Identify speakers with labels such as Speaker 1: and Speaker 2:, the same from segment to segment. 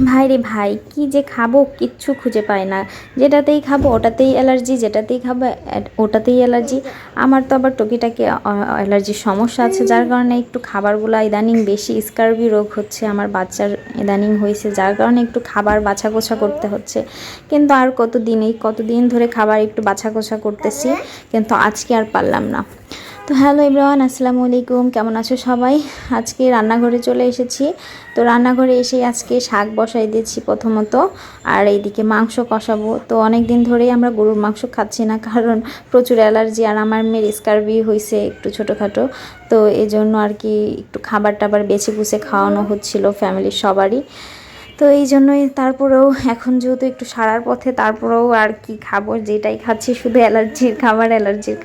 Speaker 1: ভাই রে ভাই, কি যে খাবো কিচ্ছু খুঁজে পাই না। যেটাতেই খাবো ওটাতেই অ্যালার্জি, যেটাতেই খাবো ওটাতেই অ্যালার্জি। আমার তো আবার টুকিটাকি অ্যালার্জির সমস্যা আছে, যার কারণে একটু খাবারগুলো ইদানিং বেশি স্কার্বি রোগ হচ্ছে আমার বাচ্চার, ইদানিং হয়েছে, যার কারণে একটু খাবার বাছা কোছা করতে হচ্ছে। কিন্তু আর কতদিন ধরে খাবার একটু বাছা কোছা করতেছি, কিন্তু আজকে আর পারলাম না। তো হ্যালো এভরিওয়ান, আসসালামু আলাইকুম, কেমন আছো সবাই? আজকে রান্নাঘরে চলে এসেছি। তো রান্নাঘরে এসে আজকে শাক বসাই দিয়েছি প্রথমত, আর এইদিকে মাংস কষাবো। তো অনেক দিন ধরেই আমরা গরুর মাংস খাচ্ছি না, কারণ প্রচুর অ্যালার্জি, আর আমার মেয়ের স্কার্বি হয়েছে একটু ছোটোখাটো। তো এই জন্য আর কি একটু খাবার টাবার বেছে বুঝে খাওয়ানো হচ্ছিল ফ্যামিলির সবারই। তো এই জন্যই, তারপরেও এখন যেহেতু একটু সারার পথে, তারপরেও আর কি খাবো, যেটাই খাচ্ছি শুধু অ্যালার্জির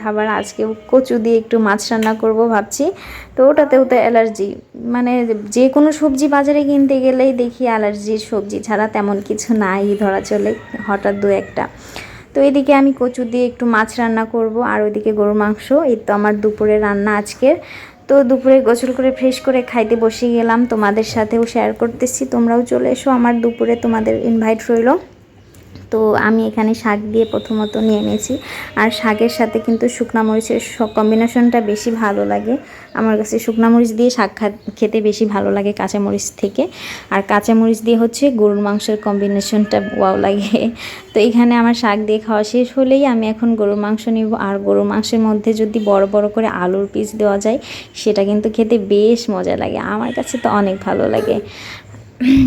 Speaker 1: খাবার। আজকেও কচু দিয়ে একটু মাছ রান্না করব ভাবছি। তো ওটাতেও তো অ্যালার্জি, মানে যে কোনো সবজি বাজারে কিনতে গেলেই দেখি অ্যালার্জির সবজি ছাড়া তেমন কিছু নাই ধরা চলে, হঠাৎ দু একটা। তো এদিকে আমি কচু দিয়ে একটু মাছ রান্না করব, আর ওইদিকে গরুর মাংস। এই তো আমার দুপুরে রান্না আজকের। তো দুপুরে গোসল করে ফ্রেশ করে খাইতে বসে গেলাম, তোমাদের সাথেও শেয়ার করতেছি। তোমরাও চলে এসো আমার দুপুরে, তোমাদের ইনভাইট রইল। তো আমি এখানে শাক দিয়ে প্রথমত নিয়ে নিয়েছি, আর শাকের সাথে কিন্তু শুকনা মরিচের কম্বিনেশনটা বেশি ভালো লাগে আমার কাছে। শুকনা মরিচ দিয়ে শাক খেতে বেশি ভালো লাগে কাঁচামরিচ থেকে, আর কাঁচামরিচ দিয়ে হচ্ছে গরুর মাংসের কম্বিনেশনটা ওয়াও লাগে। তো এখানে আমার শাক দিয়ে খাওয়া শেষ হলেই আমি এখন গরুর মাংস নিব, আর গরুর মাংসের মধ্যে যদি বড় বড় করে আলুর পিস দেওয়া যায় সেটা কিন্তু খেতে বেশ মজা লাগে, আমার কাছে তো অনেক ভালো লাগে।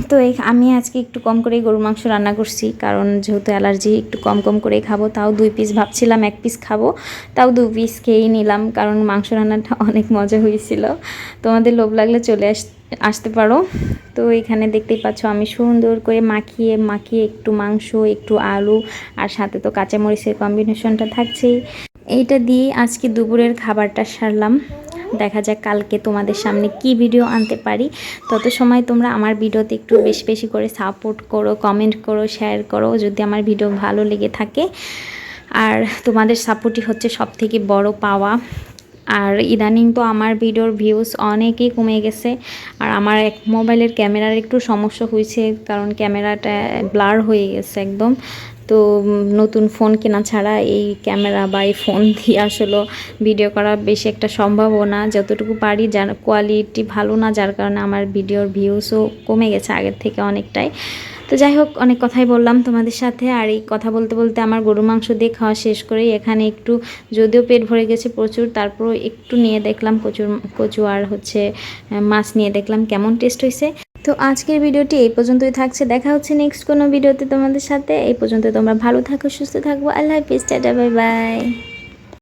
Speaker 1: তো আমি আজকে একটু কম করেই গরুর মাংস রান্না করছি, কারণ যেহেতু অ্যালার্জি একটু কম কম করেই খাবো। তাও 2 পিস ভাবছিলাম 1 পিস খাবো, তাও 2 পিস খেয়েই নিলাম, কারণ মাংস রান্নাটা অনেক মজা হয়েছিল। তোমাদের লোভ লাগলে চলে আসতে পারো। তো এখানে দেখতেই পাচ্ছ আমি সুন্দর করে মাখিয়ে মাখিয়ে একটু মাংস, একটু আলু, আর সাথে তো কাঁচামরিচের কম্বিনেশনটা থাকছেই। এইটা দিয়ে আজকে দুপুরের খাবারটা সারলাম। দেখা যাক কালকে তোমাদের সামনে কি ভিডিও আনতে পারি। তত সময় তোমরা আমার ভিডিওতে একটু বেশি বেশি করে সাপোর্ট করো, কমেন্ট করো, শেয়ার করো যদি আমার ভিডিও ভালো লেগে থাকে। আর তোমাদের সাপোর্টই হচ্ছে সব থেকে বড় পাওয়া। আর ইদানিং তো আমার ভিডিওর ভিউজ অনেকই কমে গেছে, আর আমার মোবাইলের ক্যামেরার একটু সমস্যা হয়েছে, কারণ ক্যামেরাটা ব্লার হয়ে গেছে একদম। তো নতুন ফোন কেনা ছাড়া এই ক্যামেরা বা এই ফোন দিয়ে আসলে ভিডিও করা বেশি একটা সম্ভবও না, যতটুকু পারি, যার কোয়ালিটি ভালো না, যার কারণে আমার ভিডিওর ভিউসও কমে গেছে আগের থেকে অনেকটাই। তো যাই হোক, অনেক কথাই বললাম তোমাদের সাথে, আর এই কথা বলতে বলতে আমার গরু মাংস দিয়ে খাওয়া শেষ করে এখানে একটু, যদিও পেট ভরে গেছে প্রচুর, তারপরও একটু নিয়ে দেখলাম কচু আর হচ্ছে মাছ নিয়ে দেখলাম কেমন টেস্ট হয়েছে। তো আজকের ভিডিওটি এই পর্যন্তই থাকছে, দেখা হচ্ছে নেক্সট কোনো ভিডিওতে তোমাদের সাথে। এই পর্যন্ত তোমরা ভালো থাকো, সুস্থ থাকবো, আল্লাহ হাফিজ, টাটা, বাই বাই।